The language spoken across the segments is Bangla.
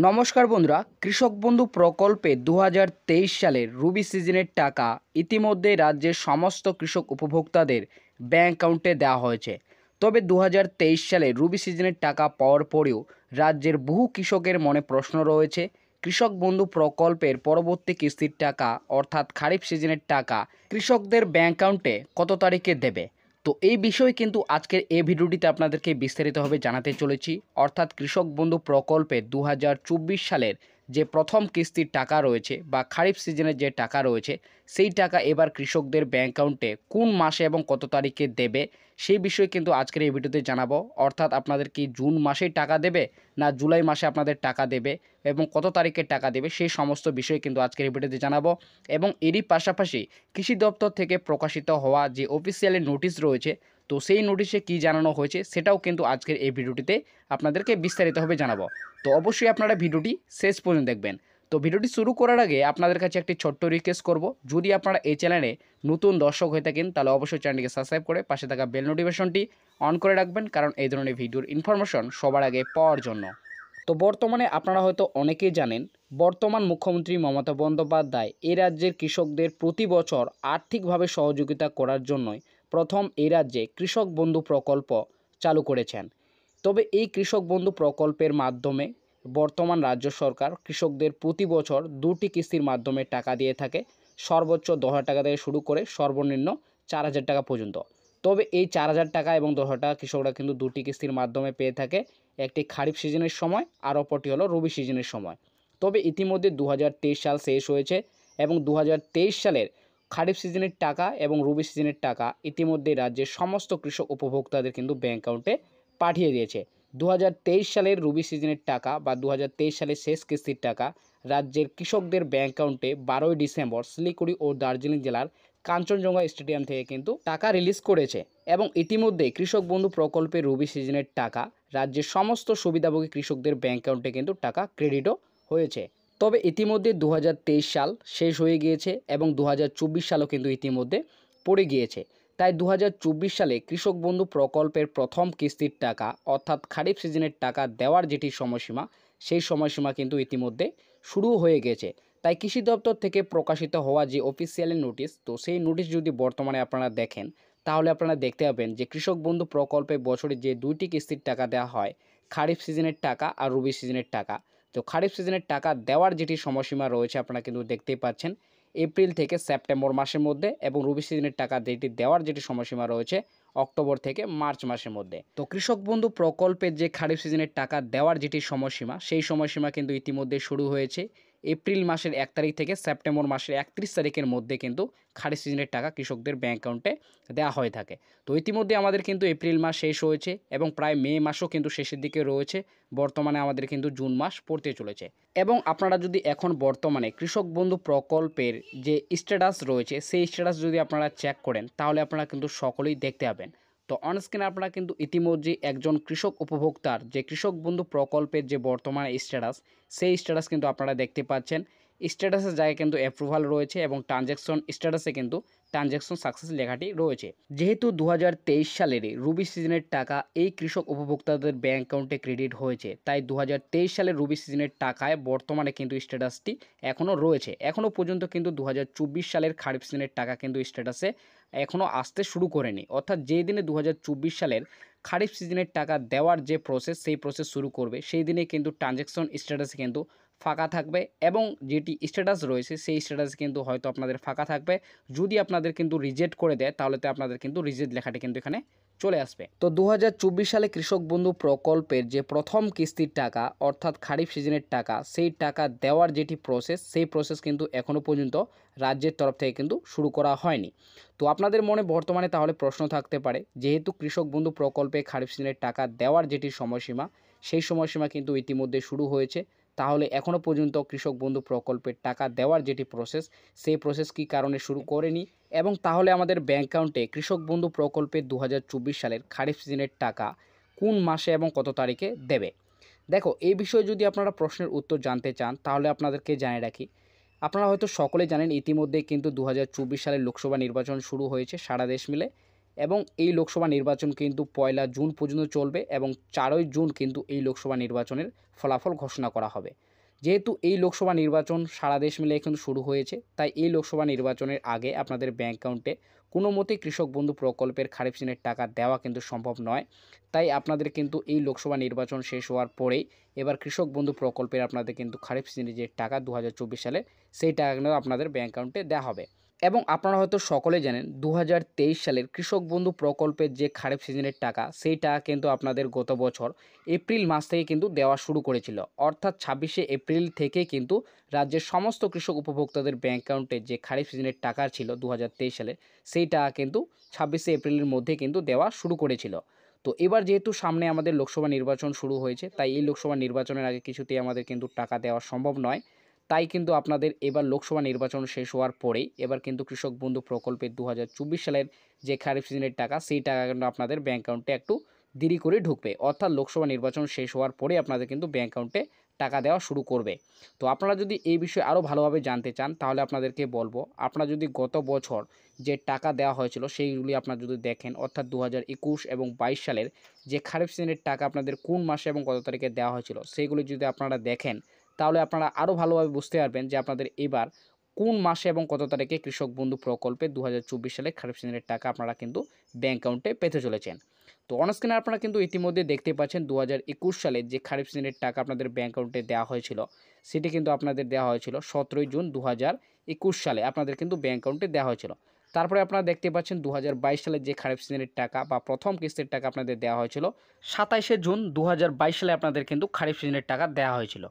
নমস্কার বন্ধুরা, কৃষক বন্ধু প্রকল্পে 2023 সালের রবি সিজনের টাকা ইতিমধ্যে রাজ্যের সমস্ত কৃষক উপভোক্তাদের ব্যাংক অ্যাকাউন্টে দেওয়া হয়েছে। তবে 2023 সালে রবি সিজনের টাকা পাওয়ার পরেও রাজ্যের বহু কৃষকের মনে প্রশ্ন রয়েছে, কৃষক বন্ধু প্রকল্পের পরবর্তী কিস্তির টাকা অর্থাৎ খারিফ সিজনের টাকা কৃষকদের ব্যাংক অ্যাকাউন্টে কত তারিখে দেবে। তো এই বিষয়ে কিন্তু আজকের এই ভিডিওটিতে আপনাদেরকে বিস্তারিতভাবে জানাতে চলেছি। অর্থাৎ কৃষক বন্ধু প্রকল্পে 2024 সালের যে প্রথম কিস্তির টাকা রয়েছে বা খারিফ সিজনের যে টাকা রয়েছে, সেই টাকা এবার কৃষকদের ব্যাংক অ্যাকাউন্টে কোন মাসে এবং কত তারিখে দেবে সেই বিষয়ে কিন্তু আজকের এই ভিডিওতে জানাবো। অর্থাৎ আপনাদের কি জুন মাসেই টাকা দেবে না জুলাই মাসে আপনাদের টাকা দেবে এবং কত তারিখে টাকা দেবে সেই সমস্ত বিষয় কিন্তু আজকের এই ভিডিওতে জানাবো। এবং এরই পাশাপাশি কৃষি দপ্তর থেকে প্রকাশিত হওয়া যে অফিসিয়ালি নোটিশ রয়েছে, তো সেই নোটিশে কি জানানো হয়েছে সেটাও কিন্তু আজকের এই ভিডিওটিতে আপনাদেরকে বিস্তারিতভাবে জানাবো। তো অবশ্যই আপনারা ভিডিওটি শেষ পর্যন্ত দেখবেন। তো ভিডিওটি শুরু করার আগে আপনাদের কাছে একটি ছোট্ট রিকোয়েস্ট করব, যদি আপনারা এই চ্যানেলে নতুন দর্শক হয়ে থাকেন তাহলে অবশ্যই চ্যানেলটিকে সাবস্ক্রাইব করে পাশে থাকা বেল নোটিফিকেশনটি অন করে রাখবেন, কারণ এই ধরনের ভিডিওর ইনফরমেশন সবার আগে পাওয়ার জন্য। তো বর্তমানে আপনারা হয়তো অনেকেই জানেন, বর্তমান মুখ্যমন্ত্রী মমতা বন্দ্যোপাধ্যায় এই রাজ্যের কৃষকদের প্রতি বছর আর্থিকভাবে সহযোগিতা করার জন্যই প্রথম এই রাজ্যে কৃষক বন্ধু প্রকল্প চালু করেছেন। তবে এই কৃষক বন্ধু প্রকল্পের মাধ্যমে বর্তমান রাজ্য সরকার কৃষকদের প্রতি বছর দুটি কিস্তির মাধ্যমে টাকা দিয়ে থাকে। সর্বোচ্চ 10,000 টাকা থেকে শুরু করে সর্বনিম্ন 4,000 টাকা পর্যন্ত। তবে এই 4,000 টাকা এবং 10,000 টাকা কৃষকরা কিন্তু দুটি কিস্তির মাধ্যমে পেয়ে থাকে, একটি খারিফ সিজনের সময় আর অপরটি হলো রবি সিজনের সময়। তবে ইতিমধ্যে 2023 সাল শেষ হয়েছে এবং 2023 সালের খারিফ সিজনের টাকা এবং রবি সিজনের টাকা ইতিমধ্যে রাজ্যের সমস্ত কৃষক উপভোক্তাদের কিন্তু ব্যাংক অ্যাকাউন্টে পাঠিয়ে দিয়েছে। 2023 সালের রবি সিজনের টাকা বা 2023 সালের শেষ কিস্তির টাকা রাজ্যের কৃষকদের ব্যাংক অ্যাকাউন্টে 12ই ডিসেম্বর শিলিগুড়ি ও দার্জিলিং জেলার কাঞ্চনজঙ্ঘা স্টেডিয়াম থেকে কিন্তু টাকা রিলিজ করেছে। এবং ইতিমধ্যে কৃষক বন্ধু প্রকল্পের রবি সিজনের টাকা রাজ্যের সমস্ত সুবিধাভোগী কৃষকদের ব্যাংক অ্যাকাউন্টে কিন্তু টাকা ক্রেডিটও হয়েছে। তবে ইতিমধ্যে 2023 সাল শেষ হয়ে গিয়েছে এবং 2024 সালও কিন্তু ইতিমধ্যে পড়ে গিয়েছে। তাই 2024 সালে কৃষক বন্ধু প্রকল্পের প্রথম কিস্তির টাকা অর্থাৎ খারিফ সিজনের টাকা দেওয়ার যেটি সময়সীমা, সেই সময়সীমা কিন্তু ইতিমধ্যে শুরু হয়ে গেছে। তাই কৃষি দপ্তর থেকে প্রকাশিত হওয়া যে অফিসিয়ালি নোটিশ, তো সেই নোটিশ যদি বর্তমানে আপনারা দেখেন তাহলে আপনারা দেখতে পাবেন যে কৃষক বন্ধু প্রকল্পে বছরে যে দুইটি কিস্তির টাকা দেওয়া হয়, খারিফ সিজনের টাকা আর রবি সিজনের টাকা। তো খারিফ সিজনের টাকা দেওয়ার যেটি সময়সীমা রয়েছে আপনারা কিন্তু দেখতেই পাচ্ছেন, এপ্রিল থেকে সেপ্টেম্বর মাসের মধ্যে, এবং রবি সিজনের টাকা যেটি দেওয়ার যেটি সময়সীমা রয়েছে অক্টোবর থেকে মার্চ মাসের মধ্যে। তো কৃষক বন্ধু প্রকল্পের যে খারিফ সিজনের টাকা দেওয়ার যেটি সময়সীমা, সেই সময়সীমা কিন্তু ইতিমধ্যে শুরু হয়েছে। এপ্রিল মাসের 1 তারিখ থেকে সেপ্টেম্বর মাসের 31 তারিখের মধ্যে কিন্তু খারিফ সিজনের টাকা কৃষকদের ব্যাংক অ্যাকাউন্টে দেওয়া হয়ে থাকে। তো ইতিমধ্যে আমাদের কিন্তু এপ্রিল মাস শেষ হয়েছে এবং প্রায় মে মাসও কিন্তু শেষের দিকে রয়েছে। বর্তমানে আমাদের কিন্তু জুন মাস পড়তে চলেছে। এবং আপনারা যদি এখন বর্তমানে কৃষক বন্ধু প্রকল্পের যে স্ট্যাটাস রয়েছে সেই স্ট্যাটাস যদি আপনারা চেক করেন তাহলে আপনারা কিন্তু সকলেই দেখতে পাবেন। তো অনস্ক্রিনে আপনারা কিন্তু ইতিমধ্যে একজন কৃষক উপভোক্তার যে কৃষক বন্ধু প্রকল্পের যে বর্তমানে স্ট্যাটাস, সেই স্ট্যাটাস কিন্তু আপনারা দেখতে পাচ্ছেন। স্ট্যাটাসের জায়গায় কিন্তু অ্যাপ্রুভাল রয়েছে এবং ট্রানজ্যাকশন স্ট্যাটাসে কিন্তু ট্রানজ্যাকশন সাকসেস লেখাটি রয়েছে। যেহেতু 2023 সালেরই রবি সিজনের টাকা এই কৃষক উপভোক্তাদের ব্যাংক অ্যাকাউন্টে ক্রেডিট হয়েছে, তাই 2023 সালের রবি সিজনের টাকায় বর্তমানে কিন্তু স্ট্যাটাসটি এখনও রয়েছে। এখনও পর্যন্ত কিন্তু 2024 সালের খারিফ সিজনের টাকা কিন্তু স্ট্যাটাসে এখনও আসতে শুরু করেনি। অর্থাৎ যেই দিনে 2024 সালের খারিফ সিজনের টাকা দেওয়ার যে প্রসেস, সেই প্রসেস শুরু করবে সেই দিনে কিন্তু ট্রানজ্যাকশন স্ট্যাটাসে কিন্তু ফাঁকা থাকবে এবং যেটি স্ট্যাটাস রয়েছে সেই স্ট্যাটাস কিন্তু হয়তো আপনাদের ফাঁকা থাকবে। যদি আপনাদের কিন্তু রিজেক্ট করে দেয় তাহলে তো আপনাদের কিন্তু রিজেক্ট লেখাটি কিন্তু এখানে চলে আসবে। তো 2024 সালে কৃষক বন্ধু প্রকল্পের যে প্রথম কিস্তির টাকা অর্থাৎ খারিফ সিজনের টাকা, সেই টাকা দেওয়ার যেটি প্রসেস, সেই প্রসেস কিন্তু এখনও পর্যন্ত রাজ্যের তরফ থেকে কিন্তু শুরু করা হয়নি। তো আপনাদের মনে বর্তমানে তাহলে প্রশ্ন থাকতে পারে, যেহেতু কৃষক বন্ধু প্রকল্পে খারিফ সিজনের টাকা দেওয়ার যেটি সময়সীমা, সেই সময়সীমা কিন্তু ইতিমধ্যে শুরু হয়েছে, তাহলে এখনও পর্যন্ত কৃষক বন্ধু প্রকল্পের টাকা দেওয়ার যেটি প্রসেস, সেই প্রসেস কী কারণে শুরু করেনি, এবং তাহলে আমাদের ব্যাংক অ্যাকাউন্টে কৃষক বন্ধু প্রকল্পের 2024 সালের খারিফ সিজনের টাকা কোন মাসে এবং কত তারিখে দেবে। দেখো, এই বিষয়ে যদি আপনারা প্রশ্নের উত্তর জানতে চান তাহলে আপনাদেরকে জানিয়ে রাখি, আপনারা হয়তো সকলে জানেন ইতিমধ্যে কিন্তু 2024 সালের লোকসভা নির্বাচন শুরু হয়েছে সারা দেশ মিলে, এবং এই লোকসভা নির্বাচন কিন্তু 1 জুন পর্যন্ত চলবে এবং 4 জুন কিন্তু এই লোকসভা নির্বাচনের ফলাফল ঘোষণা করা হবে। যেহেতু এই লোকসভা নির্বাচন সারা দেশ মিলে এখন শুরু হয়েছে, তাই এই লোকসভা নির্বাচনের আগে আপনাদের ব্যাঙ্ক অ্যাকাউন্টে কোনো মতেই কৃষক বন্ধু প্রকল্পের খারিফ সিজনের টাকা দেওয়া কিন্তু সম্ভব নয়। তাই আপনাদের কিন্তু এই লোকসভা নির্বাচন শেষ হওয়ার পরেই এবার কৃষক বন্ধু প্রকল্পের আপনাদের কিন্তু খারিফ সিজনের যে টাকা 2024 সালে সেই টাকাগুলো আপনাদের ব্যাঙ্ক অ্যাকাউন্টে দেওয়া হবে। এবং আপনারা হয়তো সকলে জানেন 2023 সালের কৃষক বন্ধু প্রকল্পের যে খারিফ সিজনের টাকা সেই টাকা কিন্তু আপনাদের গত বছর এপ্রিল মাস থেকে কিন্তু দেওয়া শুরু করেছিল। অর্থাৎ 26শে এপ্রিল থেকে কিন্তু রাজ্যের সমস্ত কৃষক উপভোক্তাদের ব্যাঙ্ক অ্যাকাউন্টে যে খারিফ সিজনের টাকা ছিল 2023 সালের সেই টাকা কিন্তু 26শে এপ্রিলের মধ্যে কিন্তু দেওয়া শুরু করেছিল। তো এবার যেহেতু সামনে আমাদের লোকসভা নির্বাচন শুরু হয়েছে, তাই এই লোকসভা নির্বাচনের আগে কিছুতেই আমাদের কিন্তু টাকা দেওয়া সম্ভব নয়। তাই কিন্তু আপনাদের এবার লোকসভা নির্বাচন শেষ হওয়ার পরেই এবার কিন্তু কৃষক বন্ধু প্রকল্পের 2024 সালের যে খারিফ সিজনের টাকা সেই টাকা কিন্তু আপনাদের ব্যাঙ্ক অ্যাকাউন্টে একটু দেরি করে ঢুকবে। অর্থাৎ লোকসভা নির্বাচন শেষ হওয়ার পরে আপনাদের কিন্তু ব্যাঙ্ক অ্যাকাউন্টে টাকা দেওয়া শুরু করবে। তো আপনারা যদি এই বিষয়ে আরও ভালোভাবে জানতে চান তাহলে আপনাদেরকে বলবো, আপনারা যদি গত বছর যে টাকা দেওয়া হয়েছিল সেইগুলি আপনারা যদি দেখেন, অর্থাৎ 2021 এবং 22 সালের যে খারিফ সিজনের টাকা আপনাদের কোন মাসে এবং কত তারিখে দেওয়া হয়েছিল সেইগুলি যদি আপনারা দেখেন তাহলে আপনারা আরও ভালোভাবে বুঝতে পারবেন যে আপনাদের এবার কোন মাসে এবং কত তারিখে কৃষক বন্ধু প্রকল্পে 2024 সালে খারিফ সিজনের টাকা আপনারা কিন্তু ব্যাঙ্ক অ্যাকাউন্টে পেতে চলেছেন। তো অনস্ক্রিনে আপনারা কিন্তু ইতিমধ্যে দেখতে পাচ্ছেন 2021 সালে যে খারিফ সিজনের টাকা আপনাদের ব্যাঙ্ক অ্যাকাউন্টে দেওয়া হয়েছিল সেটি কিন্তু আপনাদের দেওয়া হয়েছিল 17 জুন 2021 সালে আপনাদের কিন্তু ব্যাঙ্ক অ্যাকাউন্টে দেওয়া হয়েছিল। তারপরে আপনারা দেখতে পাচ্ছেন 2022 সালে যে খারিফ সিজনের টাকা বা প্রথম কিস্তির টাকা আপনাদের দেওয়া হয়েছিল 27শে জুন 2022 সালে আপনাদের কিন্তু খারিফ সিজনের টাকা দেওয়া হয়েছিল।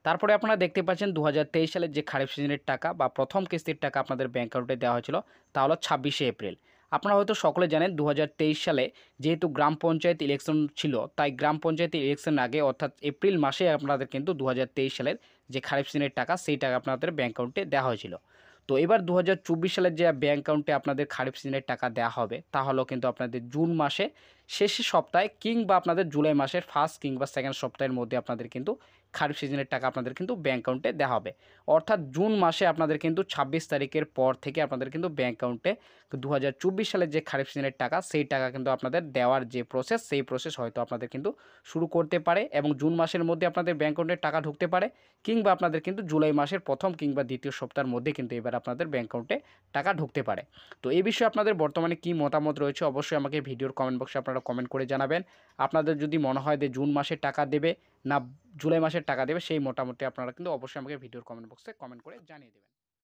তারপরে আপনারা দেখতে পাচ্ছেন 2023 সালের যে খারিফ সিজনের টাকা বা প্রথম কিস্তির টাকা আপনাদের ব্যাঙ্ক অ্যাকাউন্টে দেওয়া হয়েছিল তা হলো 26শে এপ্রিল। আপনারা হয়তো সকলে জানেন 2023 সালে যেহেতু গ্রাম পঞ্চায়েত ইলেকশন ছিল, তাই গ্রাম পঞ্চায়েত ইলেকশন আগে অর্থাৎ এপ্রিল মাসে আপনাদের কিন্তু 2023 সালের যে খারিফ সিজনের টাকা সেই টাকা আপনাদের ব্যাঙ্ক অ্যাকাউন্টে দেওয়া হয়েছিল। তো এবার 2024 সালের যে ব্যাঙ্ক অ্যাকাউন্টে আপনাদের খারিফ সিজনের টাকা দেওয়া হবে তা হলো কিন্তু আপনাদের জুন মাসে শেষের সপ্তাহে কিংবা আপনাদের জুলাই মাসের ফার্স্ট কিংবা সেকেন্ড সপ্তাহের মধ্যে আপনাদের কিন্তু খারিফ সিজনের টাকা আপনাদের কিন্তু ব্যাঙ্ক অ্যাকাউন্টে দেওয়া হবে। অর্থাৎ জুন মাসে আপনাদের কিন্তু 26 তারিখের পর থেকে আপনাদের কিন্তু ব্যাঙ্ক অ্যাকাউন্টে 2024 সালের যে খারিফ সিজনের টাকা সেই টাকা কিন্তু আপনাদের দেওয়ার যে প্রসেস সেই প্রসেস হয়তো আপনাদের কিন্তু শুরু করতে পারে এবং জুন মাসের মধ্যে আপনাদের ব্যাঙ্ক অ্যাকাউন্টে টাকা ঢুকতে পারে কিংবা আপনাদের কিন্তু জুলাই মাসের প্রথম কিংবা দ্বিতীয় সপ্তাহের মধ্যে কিন্তু এবার আপনাদের ব্যাঙ্ক অ্যাকাউন্টে টাকা ঢুকতে পারে। তো এই বিষয়ে আপনাদের বর্তমানে কি মতামত রয়েছে অবশ্যই আমাকে ভিডিওর কমেন্ট বক্সে আপনারা কমেন্ট করে জানাবেন। আপনাদের যদি মনে হয় যে জুন মাসে টাকা দেবে না জুলাই মাসের টাকা দেবে সেই মোটামুটি আপনারা কিন্তু অবশ্যই আমাকে ভিডিওর কমেন্ট বক্সে কমেন্ট করে জানিয়ে দেবেন।